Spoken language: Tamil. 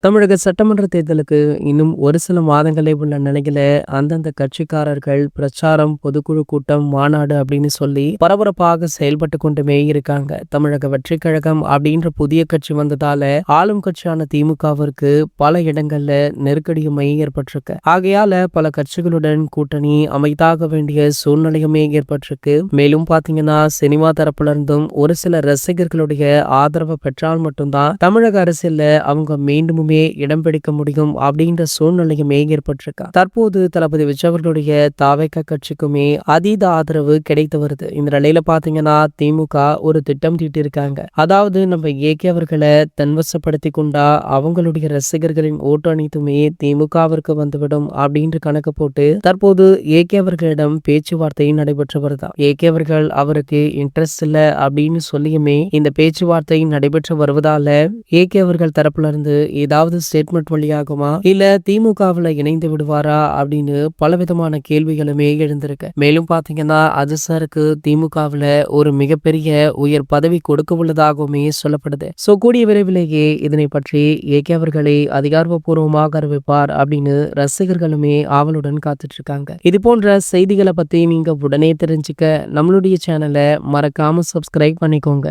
தமிழக சட்டமன்ற தேர்தலுக்கு இன்னும் ஒரு சில மாதங்களே உள்ள நிலையில அந்தந்த கட்சிக்காரர்கள் பிரச்சாரம், பொதுக்குழு கூட்டம், மாநாடு அப்படின்னு சொல்லி பரபரப்பாக செயல்பட்டு கொண்டுமே இருக்காங்க. தமிழக வெற்றி கழகம் அப்படின்ற புதிய கட்சி வந்ததால ஆளும் கட்சியான திமுகவிற்கு பல இடங்கள்ல நெருக்கடியுமே ஏற்பட்டிருக்கு. ஆகையால பல கட்சிகளுடன் கூட்டணி அமைத்தாக வேண்டிய சூழ்நிலையுமே ஏற்பட்டிருக்கு. மேலும் பாத்தீங்கன்னா சினிமா தரப்புல இருந்தும் ஒரு சில ரசிகர்களுடைய ஆதரவை பெற்றால் மட்டும்தான் தமிழக அரசியல்ல அவங்க மீண்டுமே இடம் பிடிக்க முடியும் அப்படின்ற சூழ்நிலையுமே ஏற்பட்டிருக்கா. தற்போது தளபதி விஜய் அவர்களுடைய தாவேகா கட்சிக்குமே அதீத ஆதரவு கிடைத்து வருது. இந்த நிலையில பாத்தீங்கன்னா திமுக ஒரு திட்டம் தீட்டிருக்காங்க. அதாவது நம்ம ஏகே அவர்களை தன்வசப்படுத்தி கொண்டா அவங்களுடைய ரசிகர்களின் ஓட்டு அனைத்துமே திமுகவிற்கு வந்துவிடும் அப்படின்ற கணக்கு போட்டு தற்போது ஏகே அவர்களிடம் பேச்சுவார்த்தை நடைபெற்று வருதான். ஏகே அவர்கள் அவருக்கு இன்ட்ரெஸ்ட் இல்ல அப்படின்னு சொல்லியுமே இந்த பேச்சுவார்த்தை நடைபெற்று வருவதால ஏகே அவர்கள் தரப்புல இருந்து ஏதாவது ஸ்டேட்மெண்ட் வழியாகுமா இல்ல திமுகவுல இணைந்து விடுவாரா அப்படின்னு பலவிதமான கேள்விகளுமே எழுந்திருக்கு. மேலும் பாத்தீங்கன்னா அஜித் திமுகவுல ஒரு மிகப்பெரிய உயர் பதவி கொடுக்க உள்ளதாகவுமே சொல்லப்படுது. சோ கூடிய விரைவிலேயே இதனை பற்றி ஏகே அவர்களை அதிகாரப்பூர்வமாக அறிவிப்பார் அப்படின்னு ரசிகர்களுமே ஆவலுடன் காத்துட்டு இருக்காங்க. இது போன்ற செய்திகளை பத்தி நீங்க உடனே தெரிஞ்சுக்க நம்மளுடைய சேனலை மறக்காம சப்ஸ்கிரைப் பண்ணிக்கோங்க.